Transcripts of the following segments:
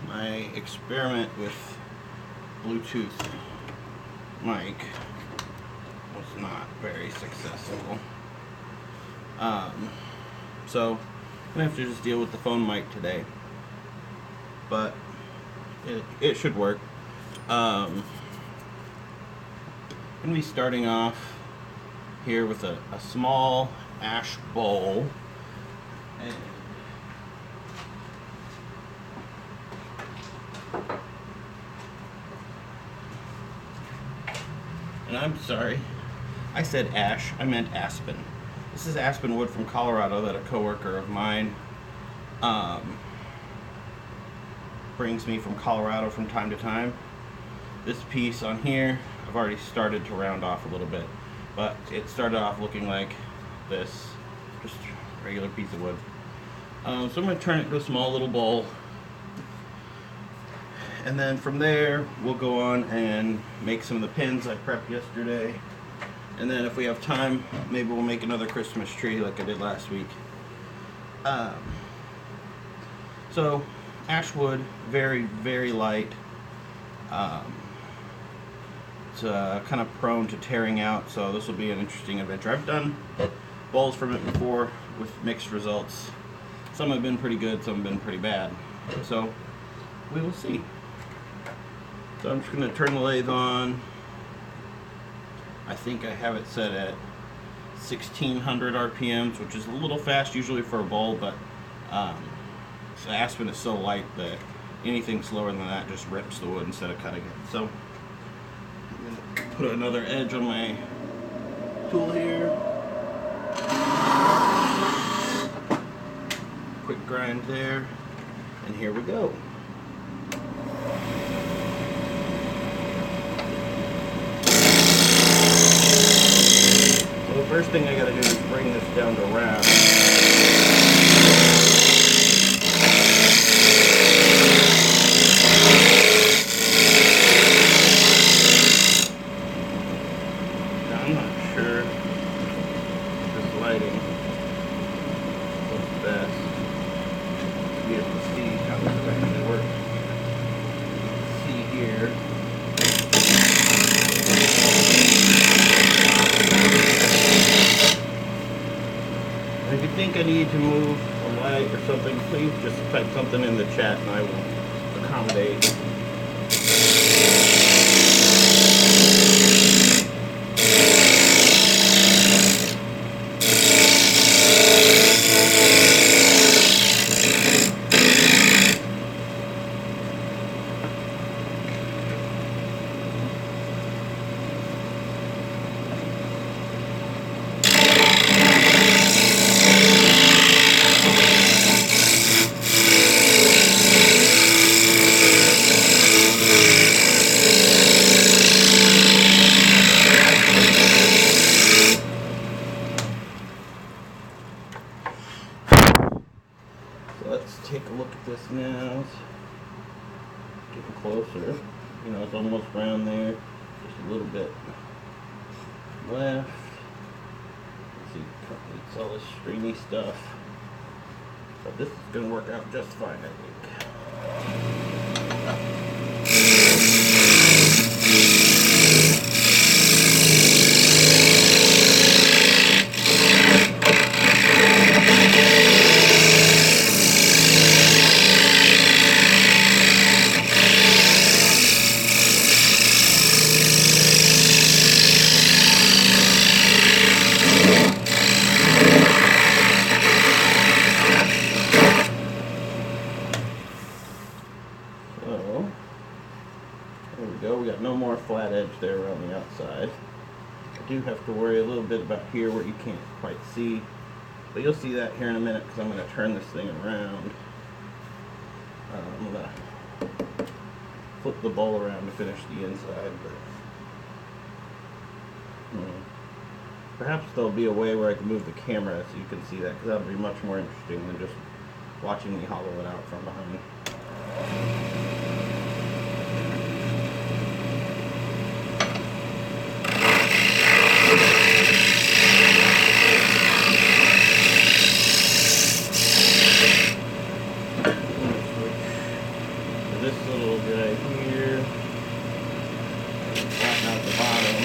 my experiment with Bluetooth mic was not very successful. So I'm gonna have to just deal with the phone mic today, but it should work. I'm gonna be starting off here with a small ash bowl. And I'm sorry, I said ash, I meant aspen. This is aspen wood from Colorado that a coworker of mine brings me from Colorado from time to time. This piece on here, I've already started to round off a little bit, but it started off looking like this, just a regular piece of wood. So I'm going to turn it into a small little bowl, and then from there we'll go on and make some of the pins I prepped yesterday, and then if we have time maybe we'll make another Christmas tree like I did last week. So ash wood, very, very light. It's kind of prone to tearing out, so this will be an interesting adventure. I've done bowls from it before with mixed results. Some have been pretty good, some have been pretty bad. So we will see. So I'm just going to turn the lathe on. I think I have it set at 1600 RPMs, which is a little fast usually for a bowl, but the aspen is so light that anything slower than that just rips the wood instead of cutting it. So I'm going to put another edge on my tool here. Quick grind there, and here we go. So the first thing I got to do is bring this down to round. I'm not sure if this lighting looks best to be able to see how this actually works. See here. And if you think I need to move a light or something, please just type something in the chat and I will accommodate. Let's take a look at this now. Getting closer. You know, it's almost round there. Just a little bit left. Let's see, it's all this stringy stuff. But this is going to work out just fine, I think. So, there we go. We got no more flat edge there around the outside. I do have to worry a little bit about here where you can't quite see, but you'll see that here in a minute because I'm going to turn this thing around. I'm going to flip the bowl around to finish the inside, but perhaps there'll be a way where I can move the camera so you can see that, because that'll be much more interesting than just watching me hollow it out from behind. this little guy here, flatten out the bottom.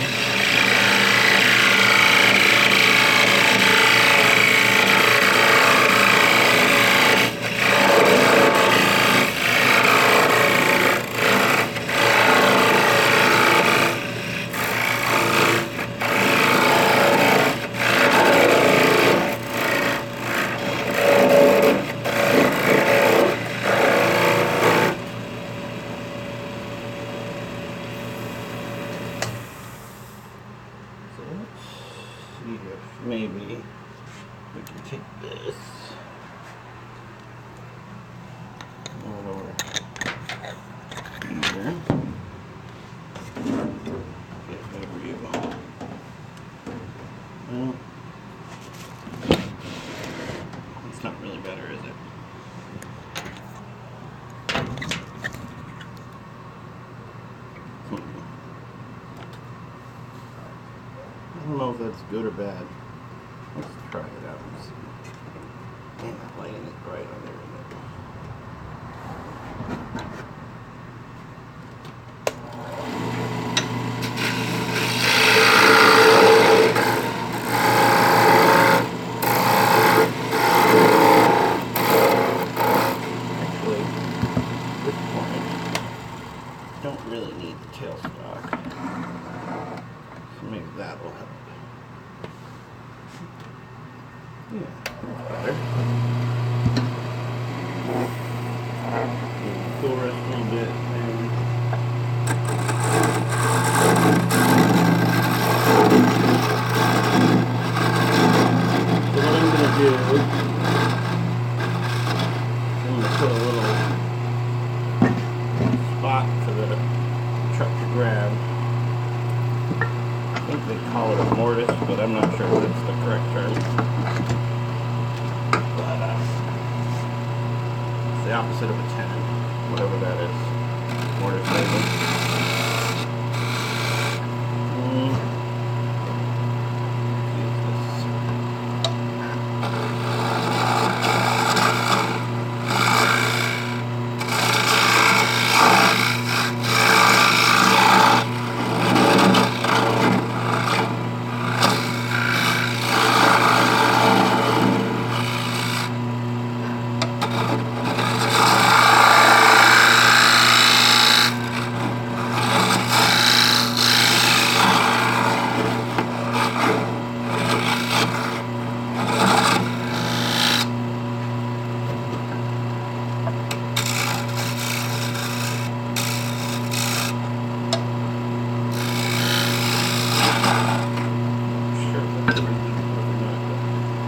See if maybe we can take this over here. Get over you. Well, it's not really better, is it? I don't know if that's good or bad. Let's try it out and see. Man, that lighting is bright on there, isn't it? Actually, at this point, I don't really need the tailstock. So maybe that'll help. Yeah, that's better. Full rest a little bit, maybe. So what I'm going to do, I'm going to put a little spot for the truck to grab. I think they call it a mortise, but I'm not sure if that's the correct term. It's the opposite of a tenon, whatever that is. Mortise maybe.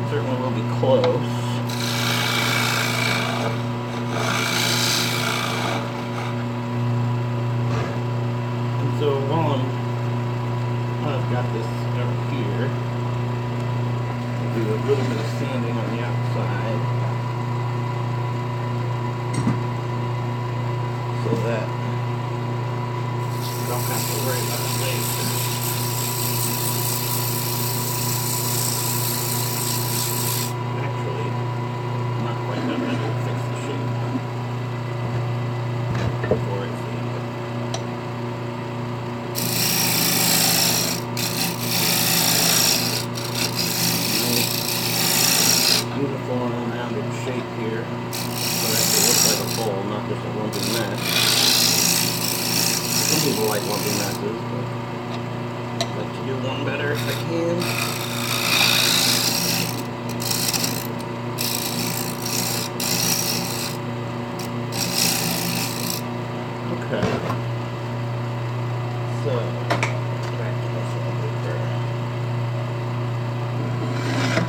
Certainly will be close. And so while I've got this out here, I'll do a little bit of sanding on the outside so that I don't have to worry about it later. Uniform rounded shape here, so that it looks like a bowl, not just a lumpy mess. Some people like lumpy messes, but I like to do one better if I can. Okay. So, back to this paper.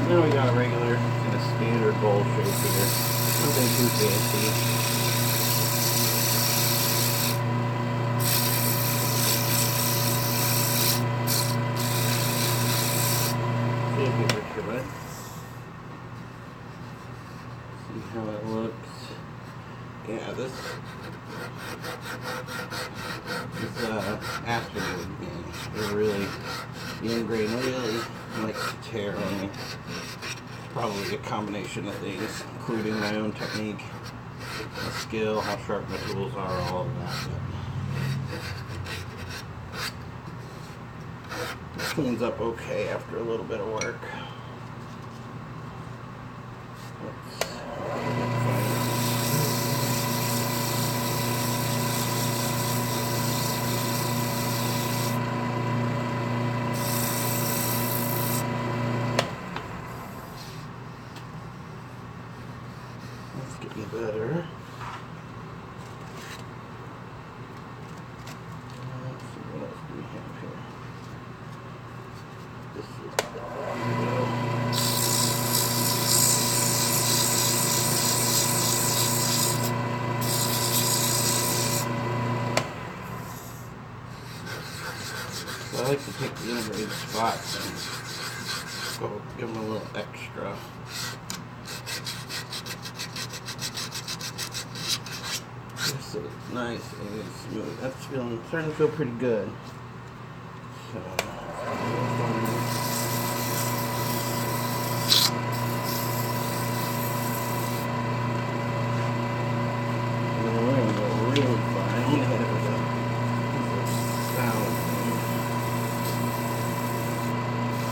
Now we got a regular kind of standard bowl shape here. Nothing too fancy. See if we can it. See how it looks. Yeah, this Aspen wood really, the end grain really likes to tear on me. Probably a combination of things, including my own technique. my skill, how sharp my tools are, all of that. But it cleans up okay after a little bit of work. Let's get you better. Let's see, what else do we have here? This is so I like to take the integrated spots and go give them a little extra. So it's nice and smooth. That's starting to feel pretty good. So and then we're gonna go really fine. I'm gonna hit it with a sound.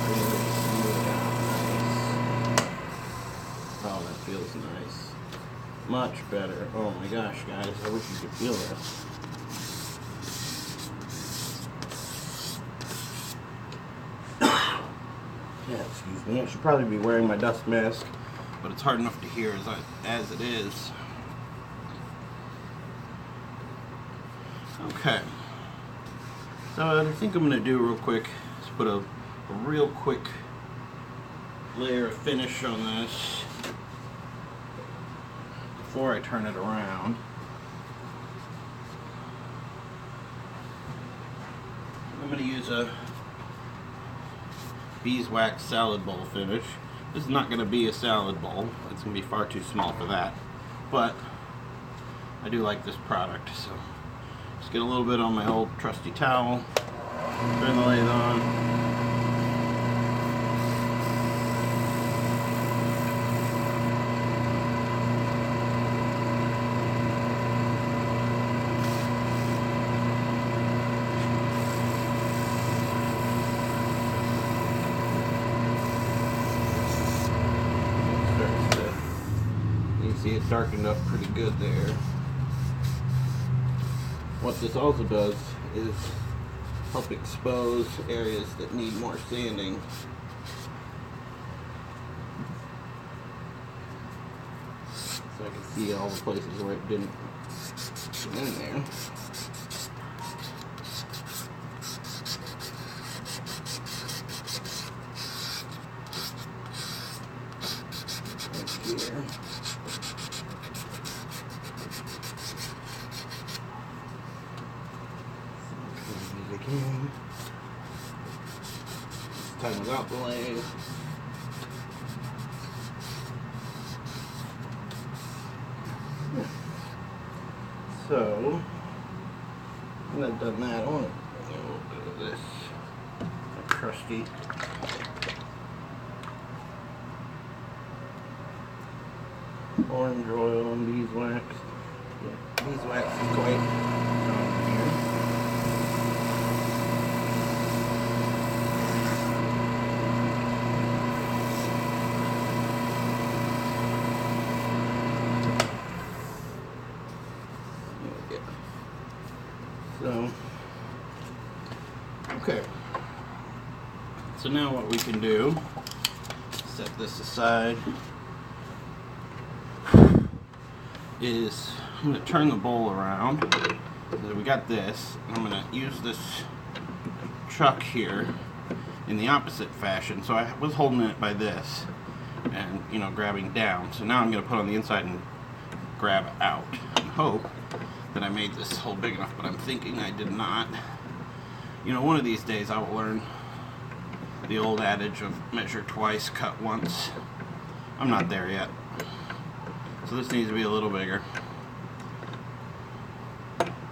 Really smooth it out. Nice. Oh, that feels nice. Much better. Oh my gosh, guys, I wish you could feel this. Yeah, excuse me. I should probably be wearing my dust mask, but it's hard enough to hear as it is. Okay. So what I think I'm going to do real quick is put a real quick layer of finish on this before I turn it around. I'm going to use a beeswax salad bowl finish. This is not going to be a salad bowl. It's going to be far too small for that. But I do like this product, so just get a little bit on my old trusty towel, turn the lathe on. See, it darkened up pretty good there. What this also does is help expose areas that need more sanding. So I can see all the places where it didn't get in there. Right here. Again. Tightens out the lathe. So, when I've done that, I want to bring a little bit of this trusty orange oil and beeswax. Yeah, beeswax is quite common here. So, okay, so now what we can do, set this aside, is I'm going to turn the bowl around. So we got this, and I'm going to use this chuck here in the opposite fashion. So I was holding it by this and, you know, grabbing down. So now I'm going to put on the inside and grab out and hope that I made this hole big enough, but I'm thinking I did not. You know, one of these days I will learn the old adage of measure twice, cut once. I'm not there yet. So this needs to be a little bigger.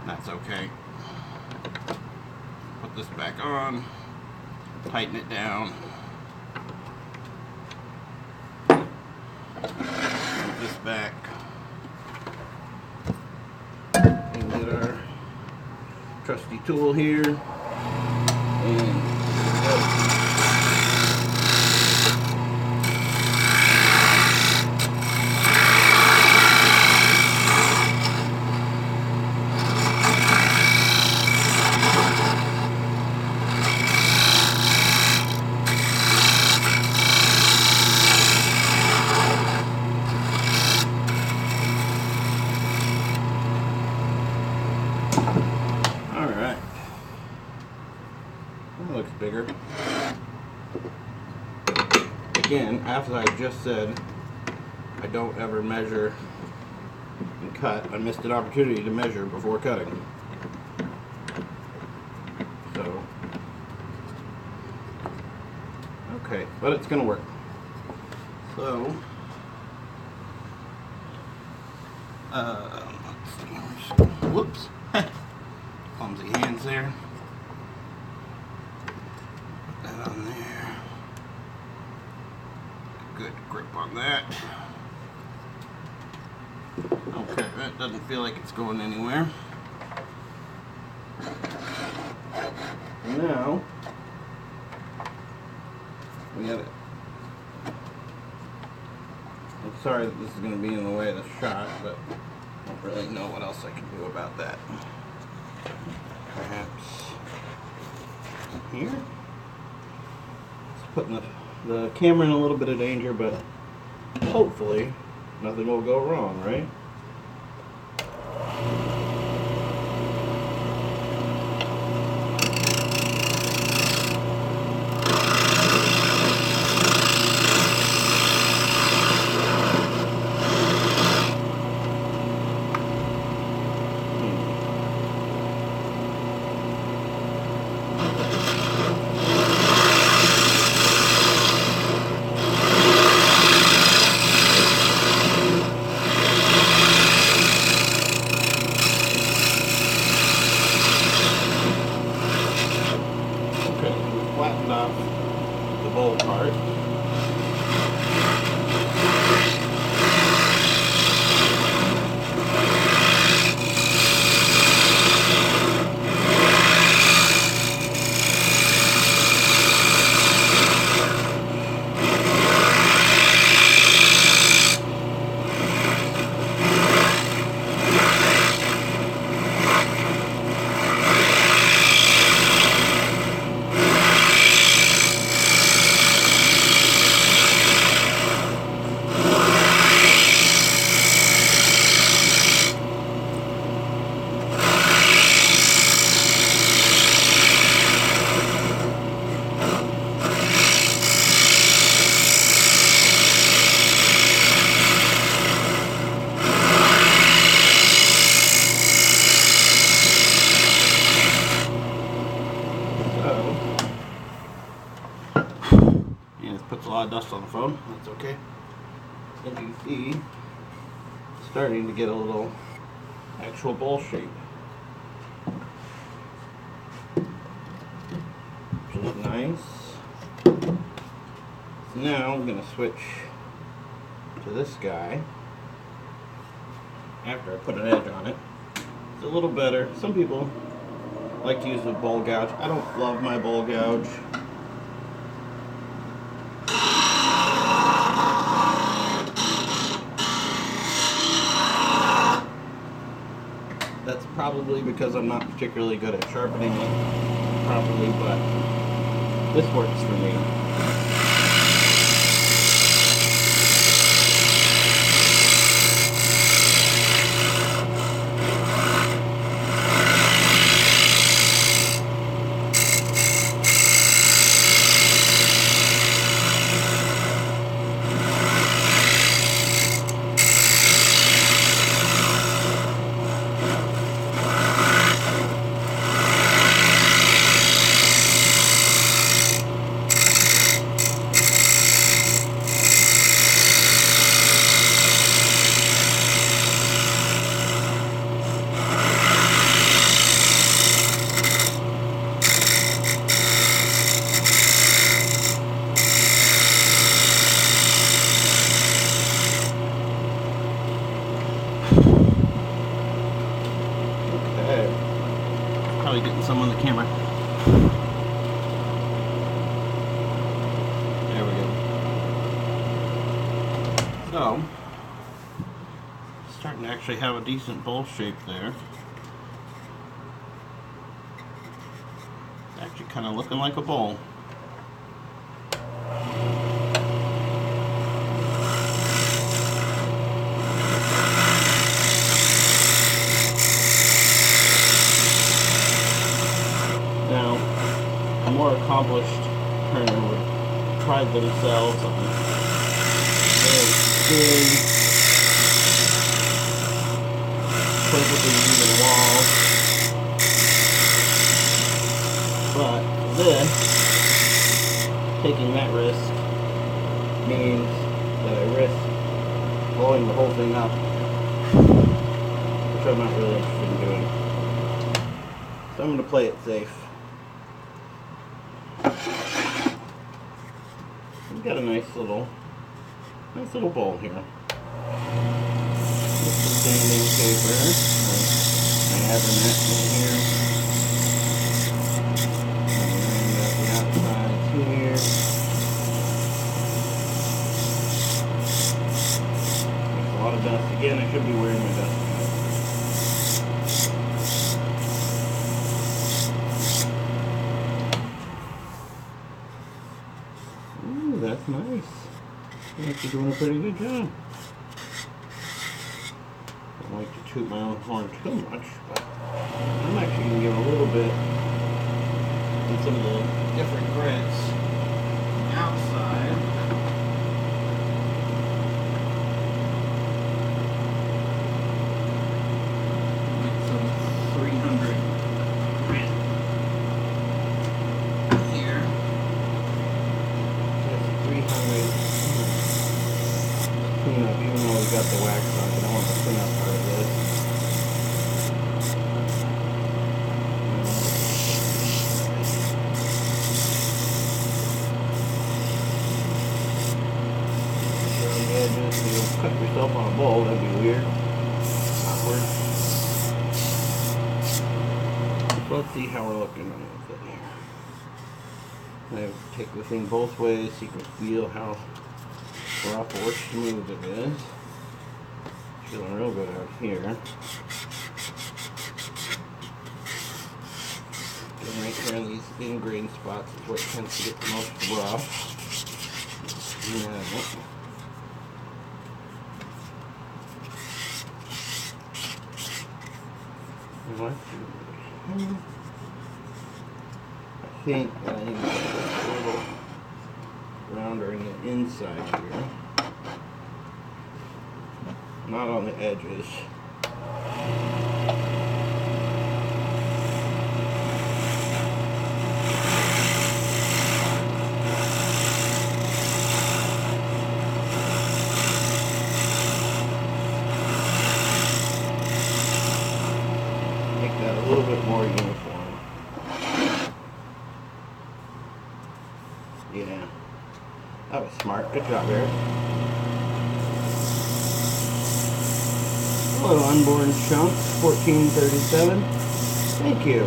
That's okay. Put this back on, tighten it down. Put this back. trusty tool here, and looks bigger. Again, as I just said, I don't ever measure and cut. I missed an opportunity to measure before cutting. So, okay, but it's gonna work. So, let's see. Whoops. Clumsy hands there. On there. Good grip on that. Okay, that doesn't feel like it's going anywhere. Now we got it. I'm sorry that this is going to be in the way of the shot, but I don't really know what else I can do about that. Perhaps here. Putting the camera in a little bit of danger, but hopefully nothing will go wrong, right? Flattened off the bowl part. Puts a lot of dust on the phone. That's okay. And you see, starting to get a little actual bowl shape, which is nice. So now I'm going to switch to this guy. After I put an edge on it, it's a little better. Some people like to use a bowl gouge. I don't love my bowl gouge. That's probably because I'm not particularly good at sharpening it properly, but this works for me. some on the camera. There we go. So, starting to actually have a decent bowl shape there. It's actually kind of looking like a bowl. Now, a more accomplished turner would pride themselves on their big, perfectly even walls. But this, taking that risk, means that I risk blowing the whole thing up, which I'm not really interested in doing. So I'm going to play it safe. We've got a nice little bowl here. With the sanding paper. I have a net in here. And the outsides here. Makes a lot of dust. Again, I should be wearing my dust cap. That's nice. You're actually doing a pretty good job. I don't like to toot my own horn too much, but I'm actually going to give a little bit in some of the different grits outside. Like some 300 grit here. 300 clean up, even though we got the wax on it. I want to clean up part of this. Around the edges, so you'll cut yourself on a bowl, that'd be weird. Awkward. So let's see how we're looking on it here. I take the thing both ways so you can feel how rough or smooth it is. Feeling real good out here. And right here in these ingrained spots is where it tends to get the most rough. I think that I need to get a little rounder in the inside here, not on the edges. Make that a little bit more uniform. Yeah, that was smart. Good job, Eric. Hello, unborn chunk, 1437. Thank you.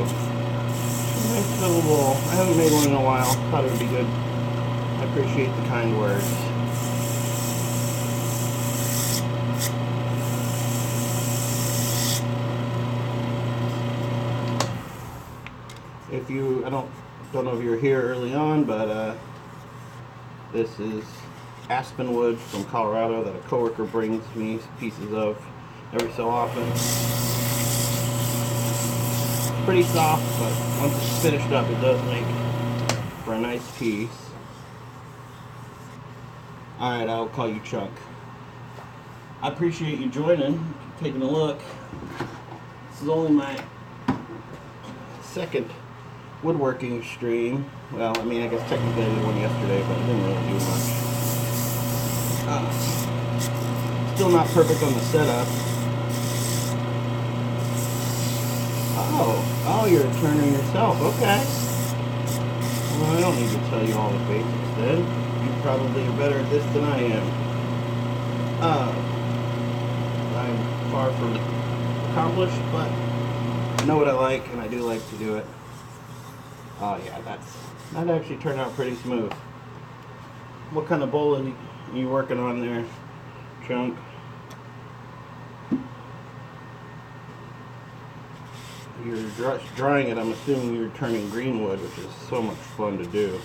Nice little bowl. I haven't made one in a while. Thought it would be good. I appreciate the kind words. If you, I don't know if you were here early on, but this is Aspen wood from Colorado that a coworker brings me pieces of every so often. Pretty soft, but once it's finished up, it does make for a nice piece. Alright, I'll call you Chuck. I appreciate you joining, taking a look. This is only my second woodworking stream. Well, I mean, I guess technically I did one yesterday, but it didn't really do much. Still not perfect on the setup. Oh, you're a turner yourself. Okay. Well, I don't need to tell you all the basics then. You probably are better at this than I am. I'm far from accomplished, but I know what I like, and I do like to do it. Oh yeah, that actually turned out pretty smooth. What kind of bowl are you working on there, Chunk? You're drying it, I'm assuming you're turning green wood, which is so much fun to do.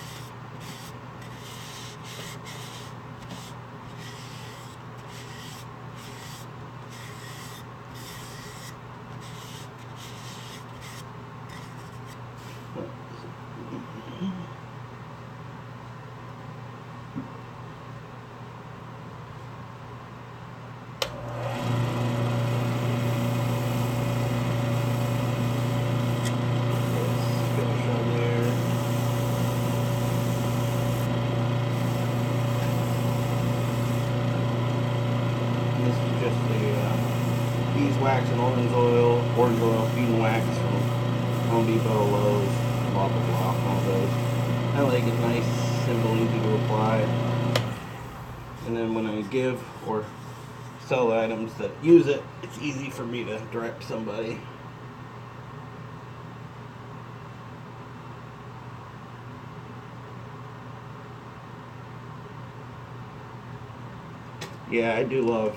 Beeswax and orange oil, feed and wax from Home Depot, Lowe's, blah blah blah, all those. I like it nice, simple, easy to apply. And then when I give or sell items that use it, it's easy for me to direct somebody. Yeah, I do love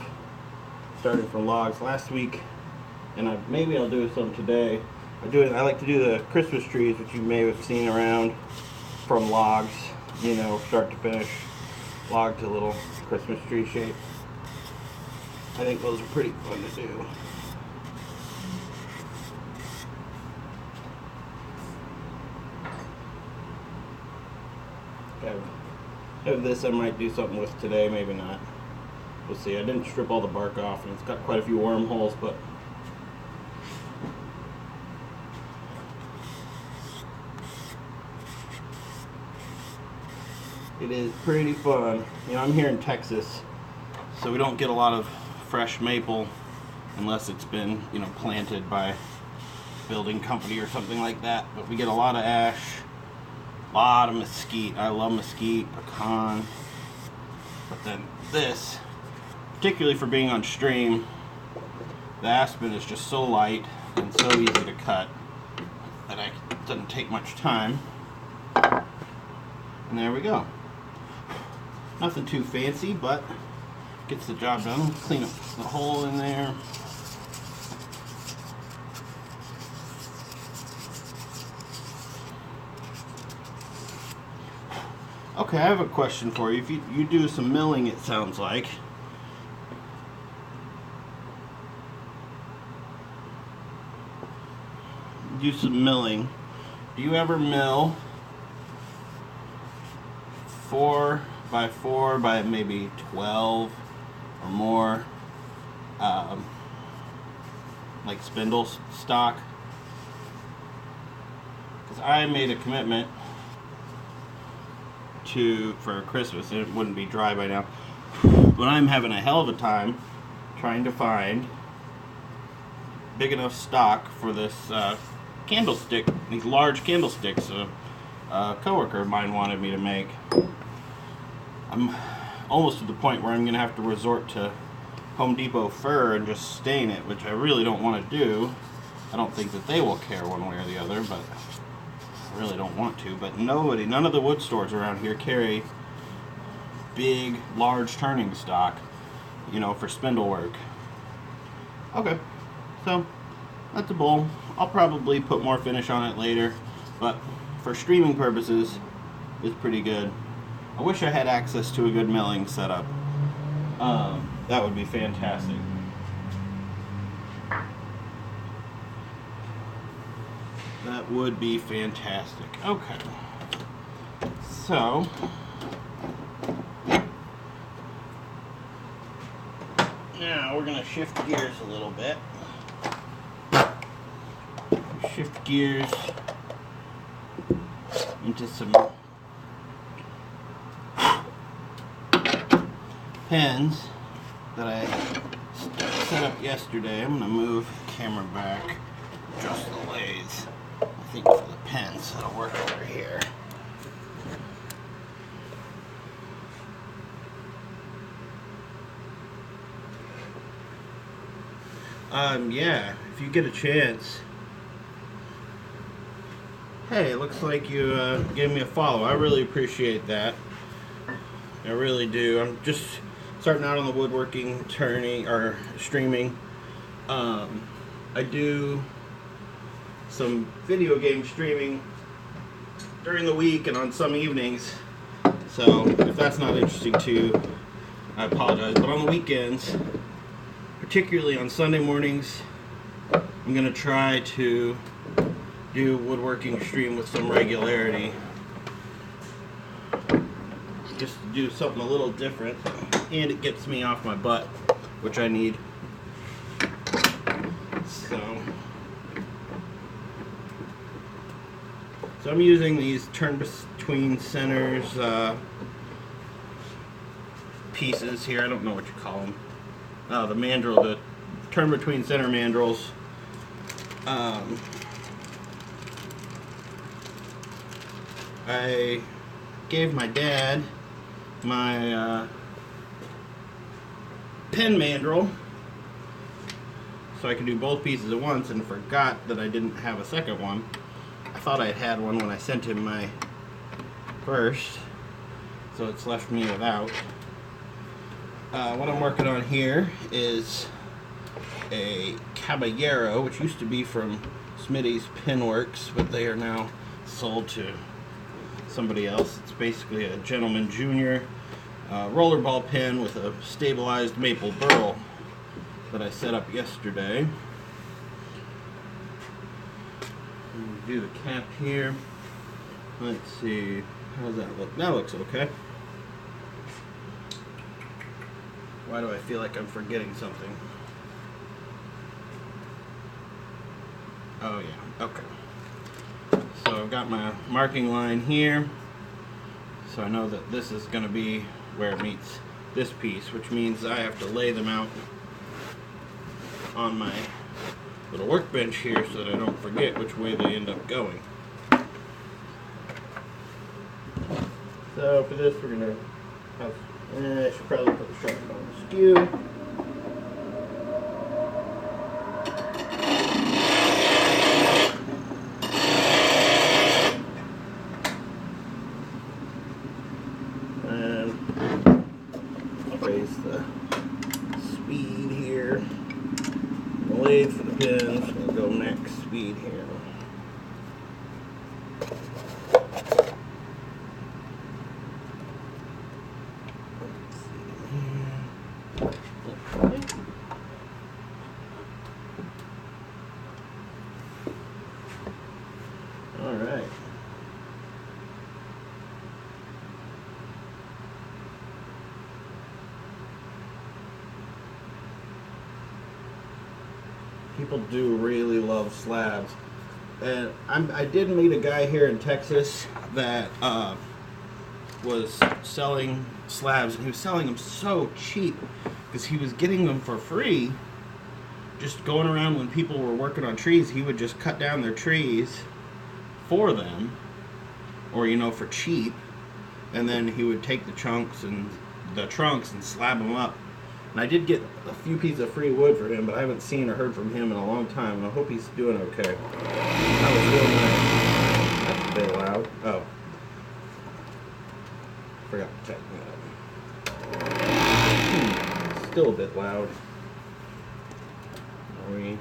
starting from logs. Last week, and maybe I'll do some today. I like to do the Christmas trees, which you may have seen around, from logs. You know, start to finish, log to little Christmas tree shape. I think those are pretty fun to do. Have this I might do something with today, maybe not. We'll see. I didn't strip all the bark off, and it's got quite a few wormholes, but it is pretty fun. You know, I'm here in Texas, so we don't get a lot of fresh maple unless it's been, you know, planted by a building company or something like that. But we get a lot of ash, a lot of mesquite. I love mesquite, pecan. But then this, particularly for being on stream, the aspen is just so light and so easy to cut that it doesn't take much time. And there we go. Nothing too fancy, but gets the job done. Clean up the hole in there. Okay, I have a question for you. If you do some milling, it sounds like. Do some milling. Do you ever mill 4 by 4 by maybe 12 or more, like spindle stock? Because I made a commitment for Christmas, and it wouldn't be dry by now, but I'm having a hell of a time trying to find big enough stock for this candlestick, these large candlesticks a coworker of mine wanted me to make. I'm almost to the point where I'm going to have to resort to Home Depot fir and just stain it, which I really don't want to do. I don't think that they will care one way or the other, but I really don't want to. But none of the wood stores around here carry big, large turning stock, you know, for spindle work. Okay, so that's a bowl. I'll probably put more finish on it later, but for streaming purposes, it's pretty good. I wish I had access to a good milling setup. That would be fantastic. That would be fantastic. Okay. So, now we're going to shift gears a little bit. Shift gears into some pens that I set up yesterday. I'm going to move the camera back just a ways. I think for the pens, that'll work over here. Yeah, if you get a chance, Hey, it looks like you gave me a follow. I really appreciate that. I really do. I'm just starting out on the woodworking, turning or streaming. I do some video game streaming during the week and on some evenings. So if that's not interesting to you, I apologize. But on the weekends, particularly on Sunday mornings, I'm going to try to do woodworking stream with some regularity. Just to do something a little different, and it gets me off my butt, which I need. So I'm using these turn between centers pieces here. I don't know what you call them. The mandrel, the turn between center mandrels. I gave my dad my pen mandrel so I could do both pieces at once, and forgot that I didn't have a second one. I thought I had one when I sent him my first, so it's left me without. What I'm working on here is a Caballero, which used to be from Smitty's Pinworks, but they are now sold to somebody else. It's basically a Gentleman Junior rollerball pin with a stabilized maple burl that I set up yesterday. Do the cap here. Let's see, how does that look? That looks okay. Why do I feel like I'm forgetting something? Oh yeah, okay. So I've got my marking line here, so I know that this is going to be where it meets this piece, which means I have to lay them out on my little workbench here so that I don't forget which way they end up going. So for this we're going to have, I should probably put the sharpener on the skew. Raise the speed here. The lathe for the pins will go next speed here. All right. People do really love slabs, and I did meet a guy here in Texas that was selling slabs, and he was selling them so cheap because he was getting them for free. Just going around when people were working on trees, he would just cut down their trees for them, or for cheap, and then he would take the trunks and slab them up. And I did get a few pieces of free wood for him, but I haven't seen or heard from him in a long time, and I hope he's doing okay. That was real nice. That's a bit loud. Oh. Forgot to tighten that up. Still a bit loud. Are we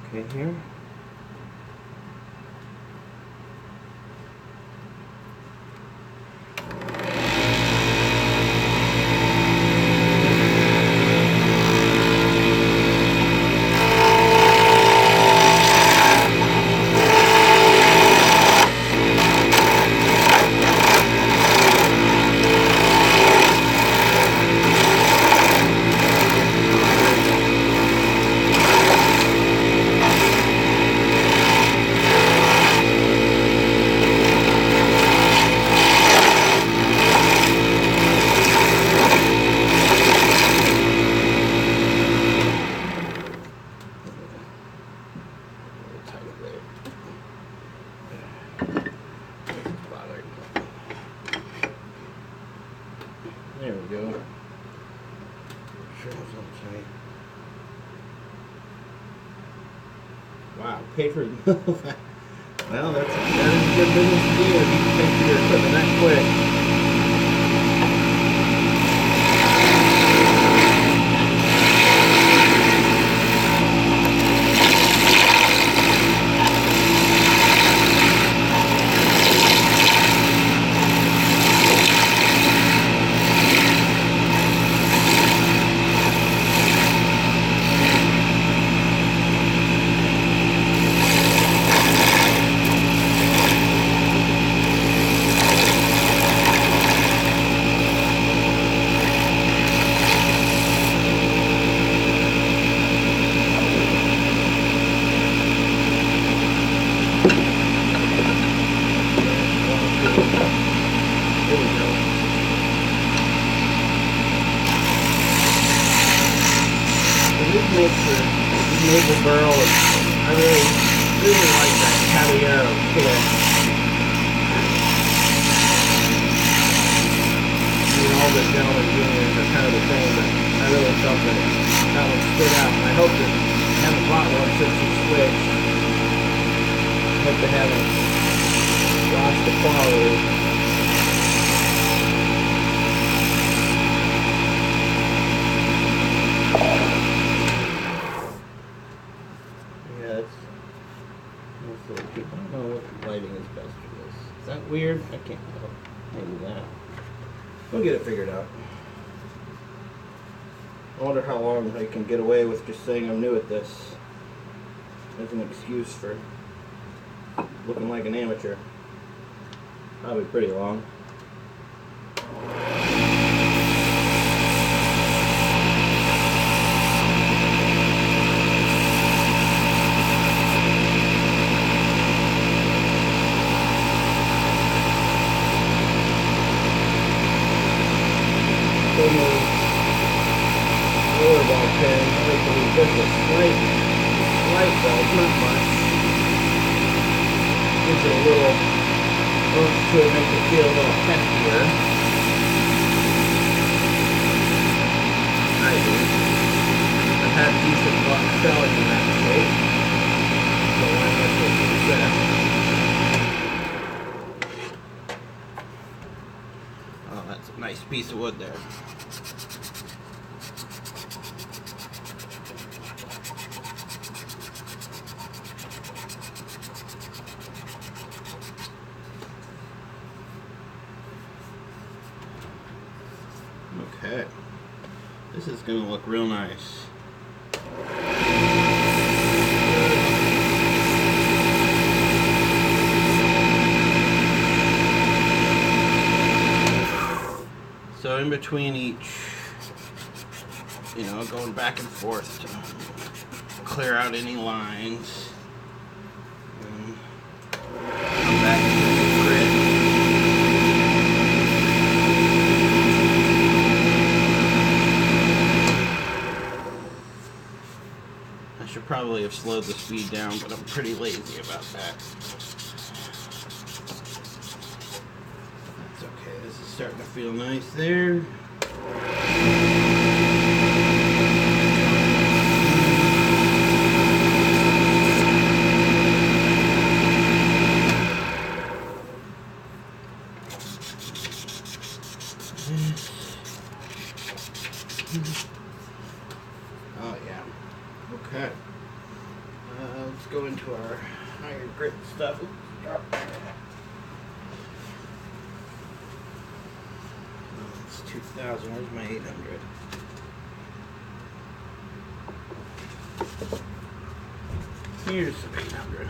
okay here? There we go. Sure, okay. Wow, paper. Well, that is a good business to do if you can take your equipment that quick. Maple burl, I really like that Caballero kit. I mean, all the gentlemen juniors are kind of the same, but I really felt that one stood out. And I hope that I haven't bought one since you switched. I hope they haven't lost the quality. I don't know what lighting is best for this. Is that weird? I can't tell. Maybe that. We'll get it figured out. I wonder how long I can get away with just saying I'm new at this as an excuse for looking like an amateur. Probably pretty long. Rollerball pin, I think there's just a slight bulb, not much. Gives it a little oomph to it, make it feel a little heftier. I do. I've had decent luck selling in that shape, so why not take a success? Oh, that's a nice piece of wood there. Okay, this is going to look real nice. So in between each, going back and forth to clear out any lines. And come back to the grid. I should probably have slowed the speed down, but I'm pretty lazy about that. That's okay. This is starting to feel nice there. Oh yeah. Okay. Let's go into our higher grit stuff. It's 2,000. Where's my 800? Here's some 800.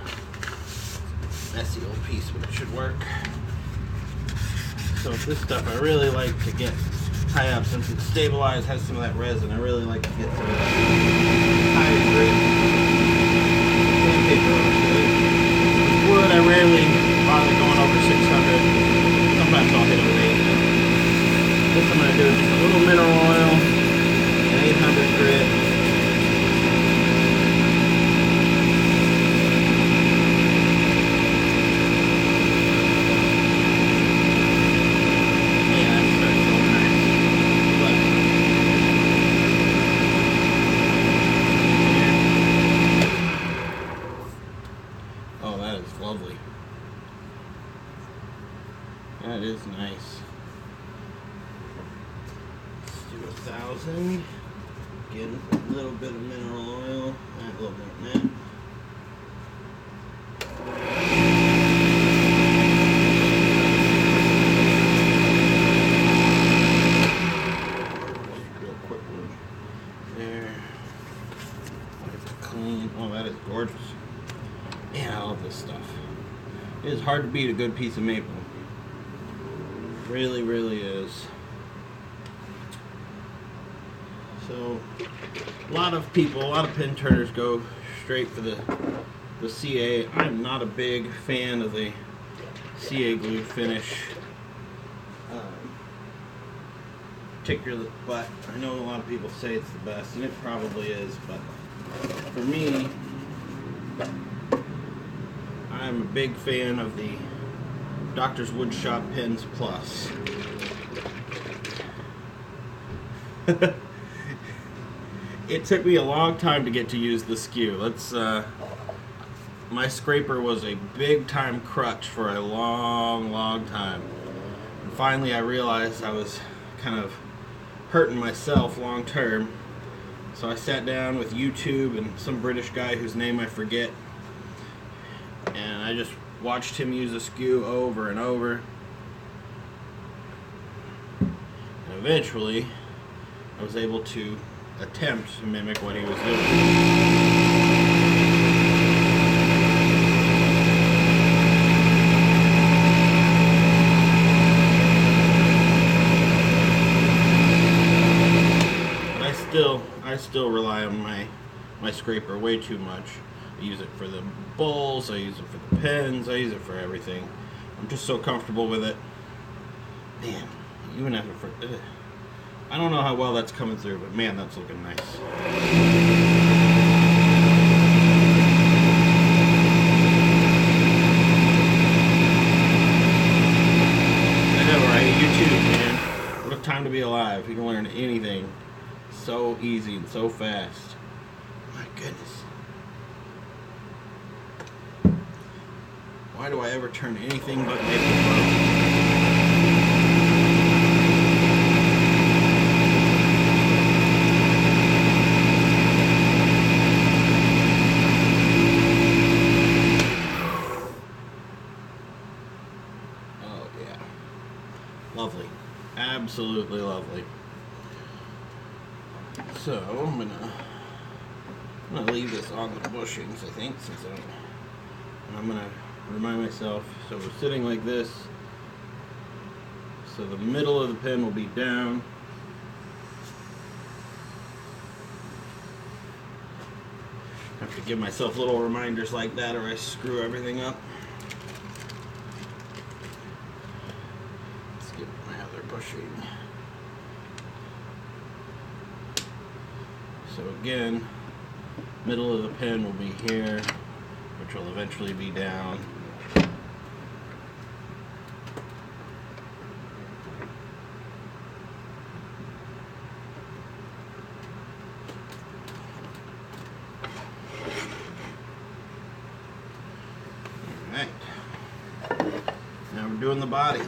Messy old piece, but it should work. So this stuff I really like to get high up, since it's stabilized, has some of that resin. I really like to get some of that higher grit sandpaper on it. With wood, I rarely bother going over 600. Sometimes I'll hit it with 800. This I'm going to do is just a little mineral oil and 800 grit. lovely. That is nice. Let's do 1,000. Again, a little bit of mineral oil. A little more than that. Real quick one there. Clean. Oh, that is gorgeous. Man, I love this stuff. It is hard to beat a good piece of maple. Really, really is. So, a lot of people, a lot of pin turners go straight for the CA. I'm not a big fan of the CA glue finish, particularly, but I know a lot of people say it's the best, and it probably is. But for me, I'm a big fan of the Doctor's Woodshop Pins Plus. It took me a long time to get to use the skew. My scraper was a big time crutch for a long time. And finally I realized I was kind of hurting myself long term. So I sat down with YouTube and some British guy whose name I forget. And I just watched him use a skew over and over. And eventually I was able to attempt to mimic what he was doing. But I still rely on my scraper way too much. I use it for the bowls, I use it for the pens, I use it for everything. I'm just so comfortable with it. Man, even after I don't know how well that's coming through, but man, that's looking nice. I know, right? YouTube, man. What a time to be alive. You can learn anything so easy and so fast. My goodness. Why do I ever turn anything but maple pro? Lovely. Absolutely lovely. So I'm gonna leave this on the bushings, I think, since I'm gonna remind myself. So we're sitting like this. So the middle of the pen will be down. I have to give myself little reminders like that or I screw everything up. Bushing. So again, middle of the pen will be here, which will eventually be down. Alright. Now we're doing the body.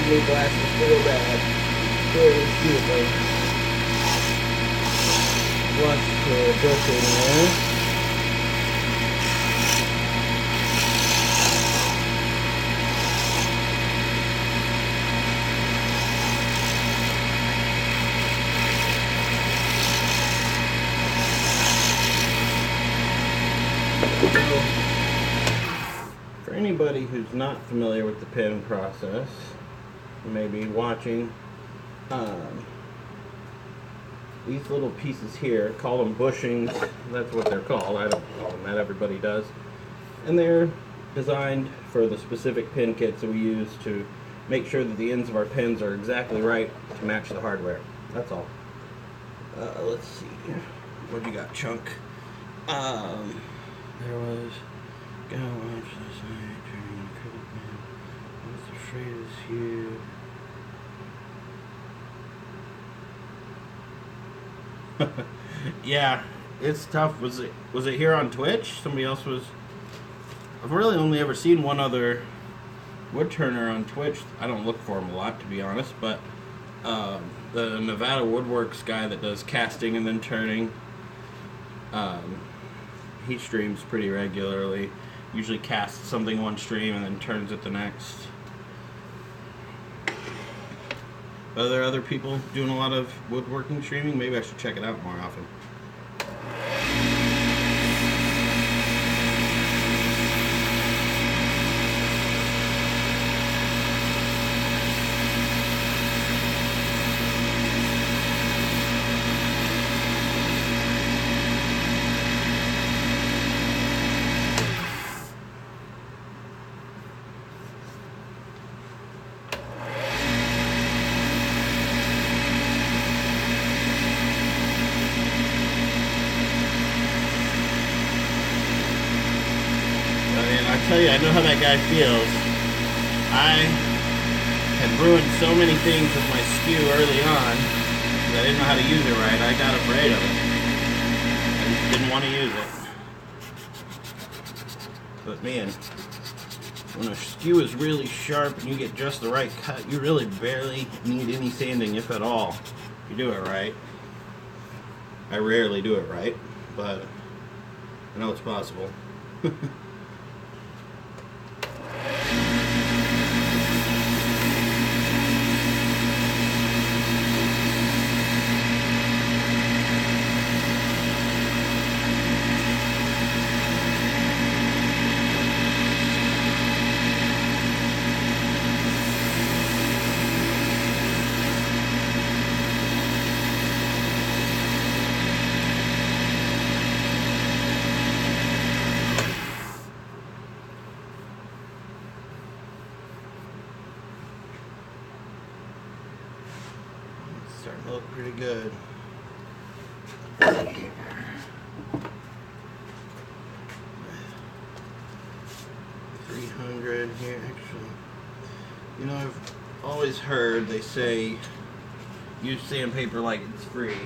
me glass before bad. Very beautiful. Watch the bushing there. For anybody who's not familiar with the pin process, maybe watching, these little pieces here, call them bushings, that's what they're called, I don't call them that, everybody does. And they're designed for the specific pin kits that we use to make sure that the ends of our pins are exactly right to match the hardware. That's all. Let's see, what you got, Chunk? There was, gotta watch this night, turning the critic man. What's the phrase here? Yeah, it's tough. Was it here on Twitch? Somebody else was. I've really only ever seen one other wood turner on Twitch. I don't look for him a lot, to be honest, but the Nevada Woodworks guy that does casting and then turning, he streams pretty regularly. Usually casts something one stream and then turns it the next. Are there other people doing a lot of woodworking streaming? Maybe I should check it out more often. I tell you, I know how that guy feels. I had ruined so many things with my skew early on that I didn't know how to use it right. I got afraid of it. I just didn't want to use it. But man, when a skew is really sharp and you get just the right cut, you really barely need any sanding, if at all, if you do it right. I rarely do it right, but I know it's possible. Starting to look pretty good. 300 here, actually. You know, I've always heard they say use sandpaper like it's free.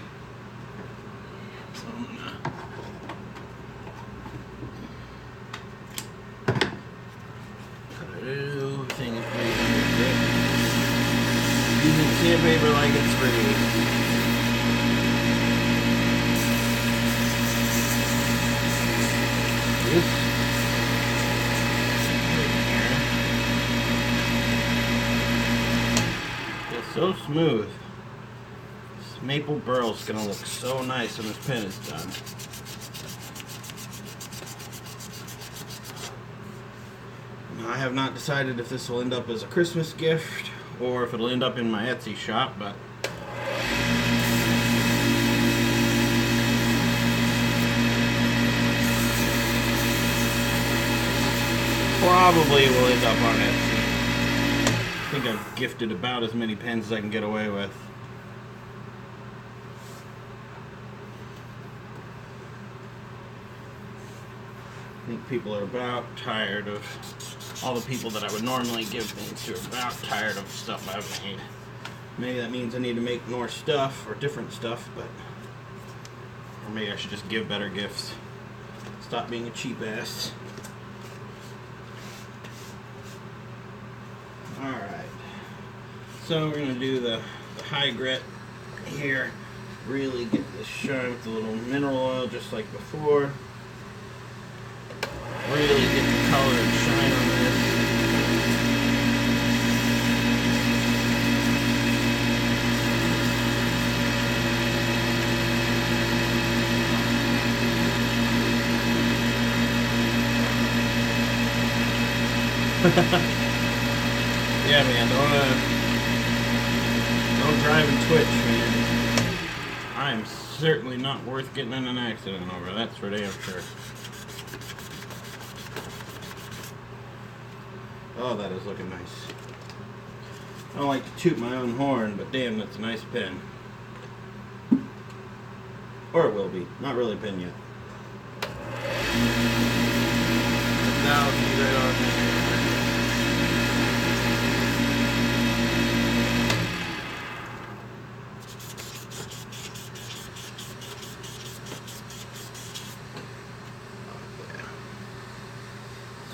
So I'm gonna everything is free. Using sandpaper like it's free. It's so smooth. This maple burl's gonna look so nice when this pen is done. Now, I have not decided if this will end up as a Christmas gift or if it'll end up in my Etsy shop, but probably will end up on Etsy. I think I've gifted about as many pens as I can get away with. I think people are about tired of, all the people that I would normally give things to are about tired of stuff I've made. Maybe that means I need to make more stuff or different stuff, but or maybe I should just give better gifts. Stop being a cheap ass. Alright. So we're going to do the high grit here. Really get this shine with a little mineral oil just like before. Really get the color and shine on this. Yeah, man, don't drive and twitch, man. I'm certainly not worth getting in an accident over, that's for damn sure. Oh, that is looking nice. I don't like to toot my own horn, but damn, that's a nice pen. Or it will be. Not really a pen yet. Now it's right on there.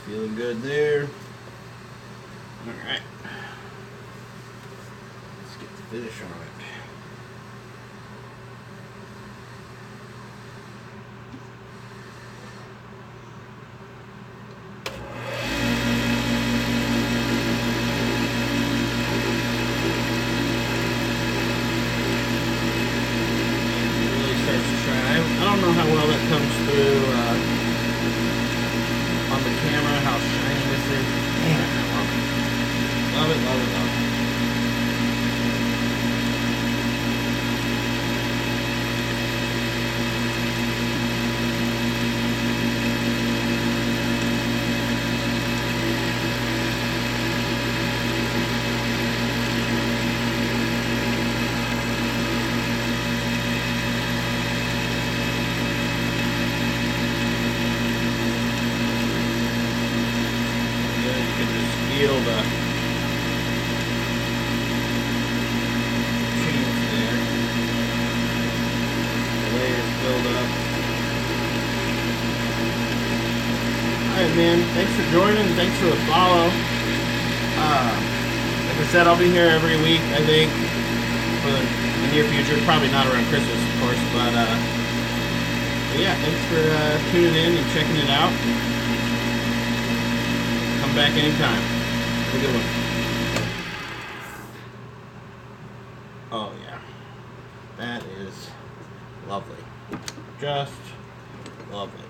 Feeling good there. Alright. Let's get the finish on it. It really starts to shine. I don't know how well that comes through on the camera, how shiny this is. Man, I love it. Love it, love it, love it. Feel the change there. The layers build up. Alright, man. Thanks for joining. Thanks for the follow. Like I said, I'll be here every week, I think, for the near future. Probably not around Christmas, of course, but yeah, thanks for tuning in and checking it out. Come back anytime. Have a good one. Oh yeah, that is lovely, just lovely.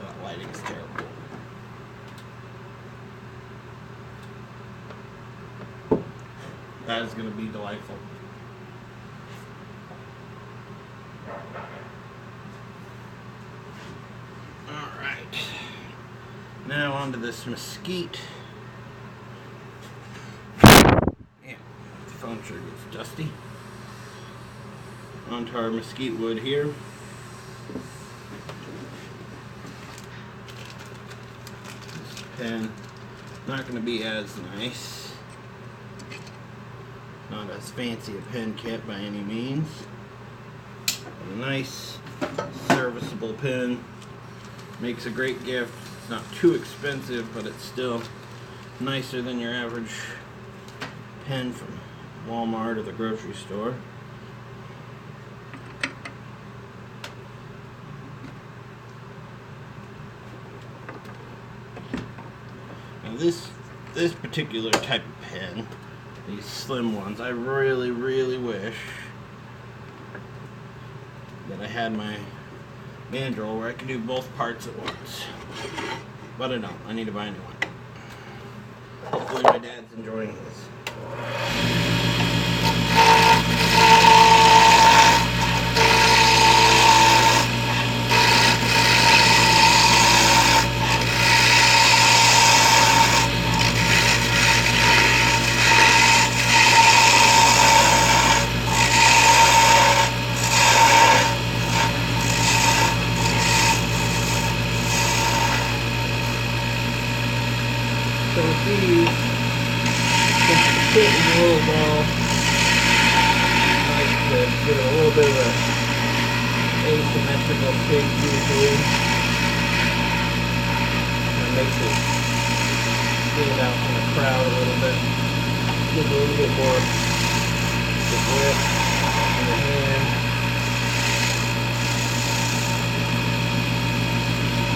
That lighting is terrible. That is going to be delightful. Now onto this mesquite. Man, the phone sure gets dusty. Onto our mesquite wood here. This pen, not going to be as nice. Not as fancy a pen kit by any means. But a nice, serviceable pen. Makes a great gift. Not too expensive, but it's still nicer than your average pen from Walmart or the grocery store. Now this particular type of pen, these slim ones, I really wish that I had my mandrel where I could do both parts at once. But I don't. I need to buy a new one. Hopefully my dad's enjoying this. So with these, since it's fit in a little ball, I like to give it a little bit of a asymmetrical shape usually. That makes it it out from the crowd a little bit. Give it a little bit more grip in the hand.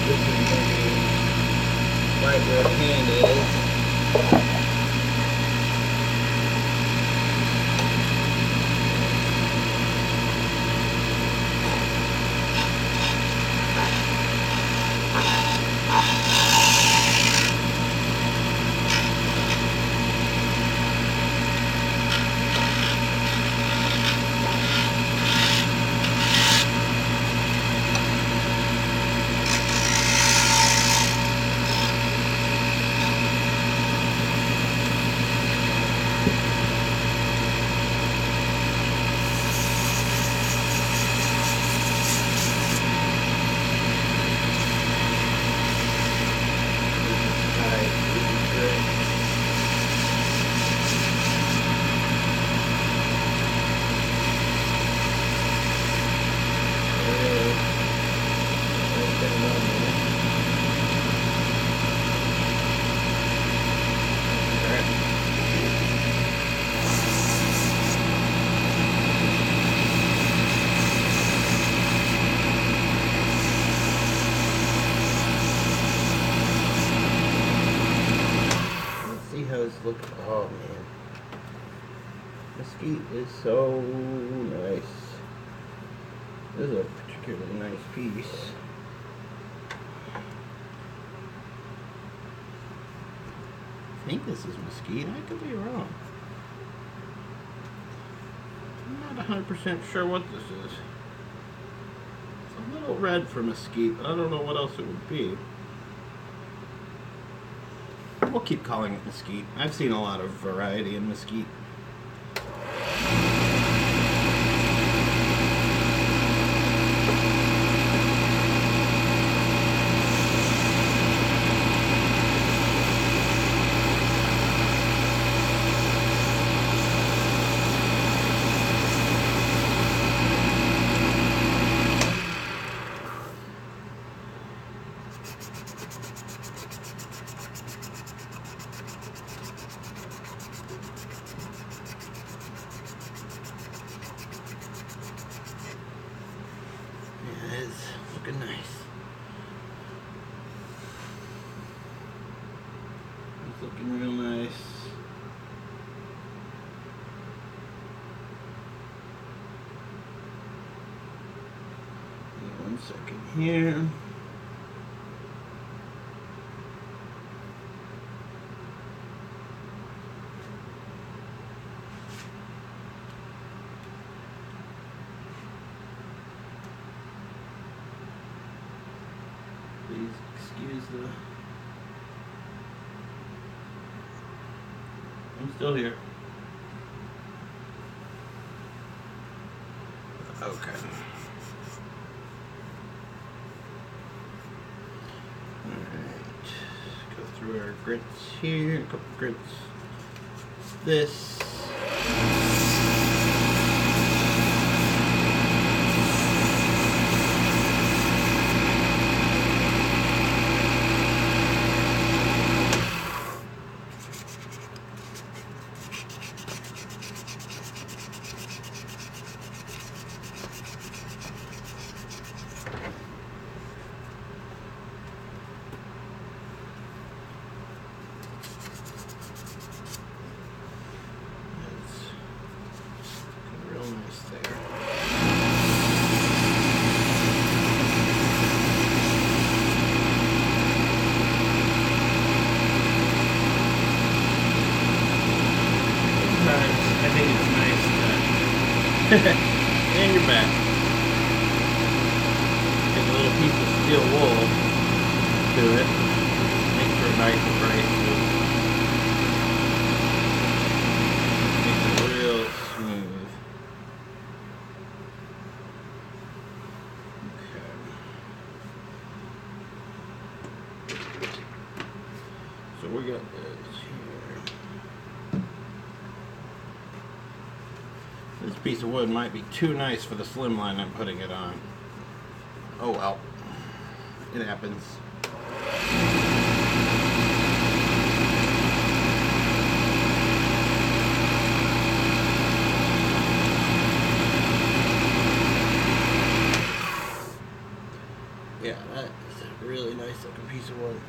This is going to be right where the hand is. Look, oh man, mesquite is so nice. This is a particularly nice piece. I think this is mesquite. I could be wrong. I'm not 100% sure what this is. It's a little red for mesquite, but I don't know what else it would be. We'll keep calling it mesquite. I've seen a lot of variety in mesquite. Looking nice. It's looking real nice. One second here. Please excuse the... I'm still here. Okay. Alright. Go through our grits here. A couple grits. This. And you're back. Take a little piece of steel wool to it. Makes her nice and bright. Makes it real smooth. Okay. So we got this here. This piece of wood might be too nice for the slim line I'm putting it on. Oh well, it happens. piece of wood.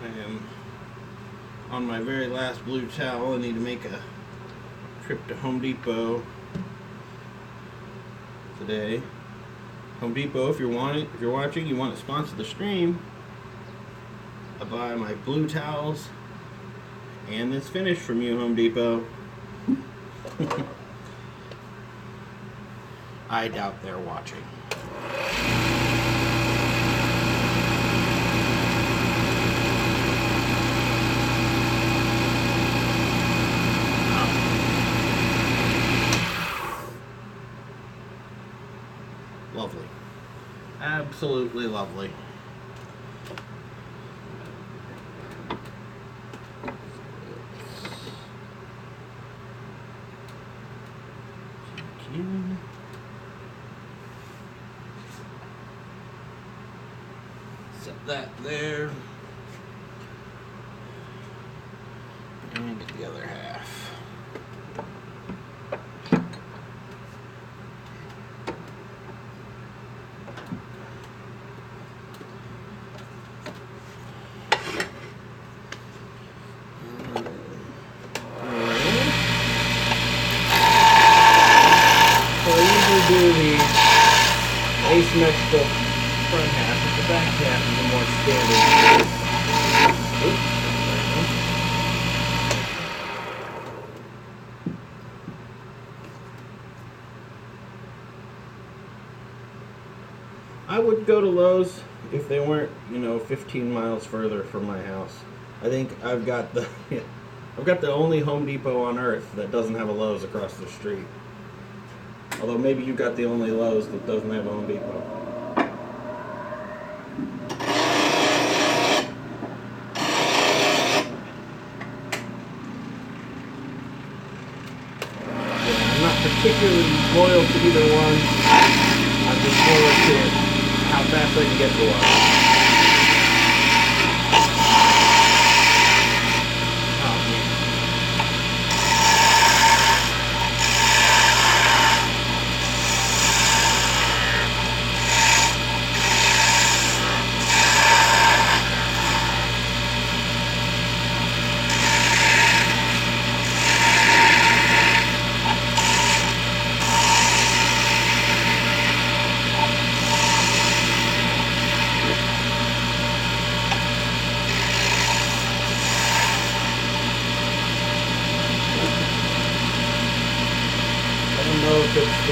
I am on my very last blue towel. I need to make a trip to Home Depot today. Home Depot, if you're watching, you want to sponsor the stream, I buy my blue towels and this finish from you, Home Depot. I doubt they're watching. Lovely. Absolutely lovely. Set that there. And get the other half. Do the asymmetrical front half, but the back half is a more standard. Oops. I would go to Lowe's if they weren't, 15 miles further from my house. I think I've got the only Home Depot on earth that doesn't have a Lowe's across the street. Although maybe you got the only Lowe's that doesn't have a Home Depot. Yeah, I'm not particularly loyal to either one. I'm just loyal to how fast I can get to one.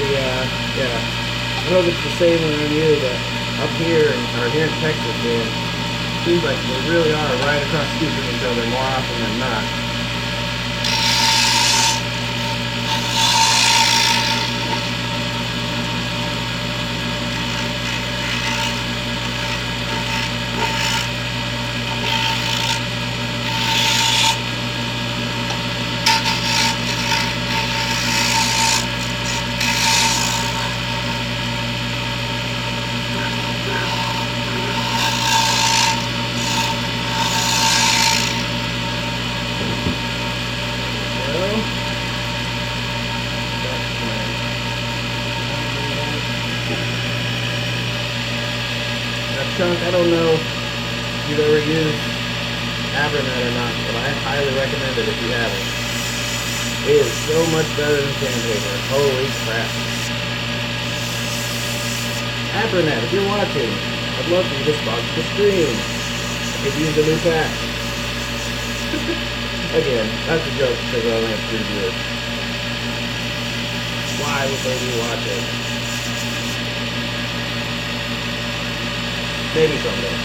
I don't know if it's the same around you, but up here, or here in Texas, man, it seems like they really are right across the street from each other more often than not. Chunk, I don't know if you've ever used Aspen or not, but I highly recommend it if you haven't. It is so much better than sandpaper. Holy crap. Aspen, if you're watching, I'd love for you to sponsor the stream. I could use a new pack. Again, that's a joke because I only have 3 viewers. Why would they be watching? Maybe someday.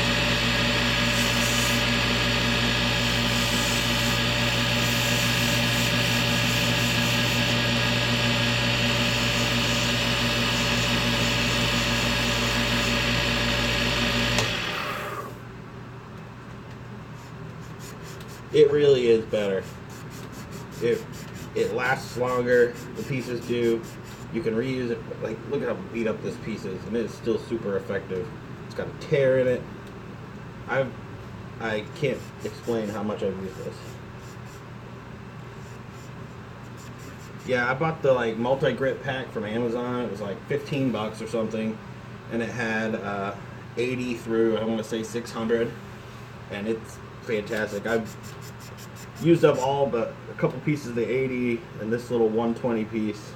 It really is better. It lasts longer. The pieces do. You can reuse it. Like, look at how beat up this piece is, and it's still super effective. It's got a tear in it. I can't explain how much I've used this. Yeah, I bought the like multi-grip pack from Amazon. It was like 15 bucks or something, and it had 80 through, I want to say 600, and it's fantastic. I've used up all but a couple pieces of the 80 and this little 120 piece.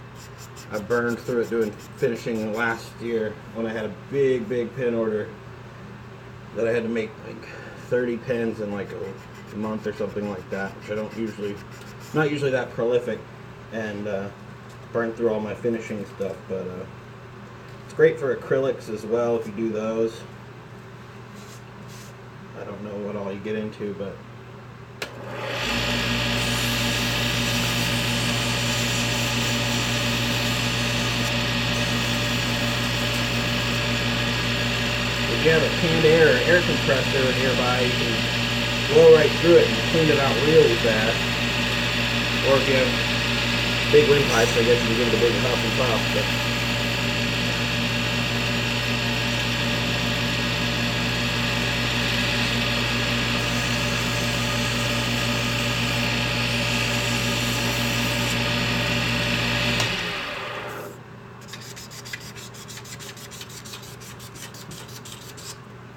I burned through it doing finishing last year when I had a big pin order that I had to make like 30 pins in like a month or something like that, which I don't usually, not usually that prolific, and burned through all my finishing stuff. But it's great for acrylics as well if you do those. I don't know what all you get into, but if you have a canned air or air compressor nearby, you can blow right through it and clean it out really fast. Or if you have big windpipes, I guess you can give it a big huff and puff. But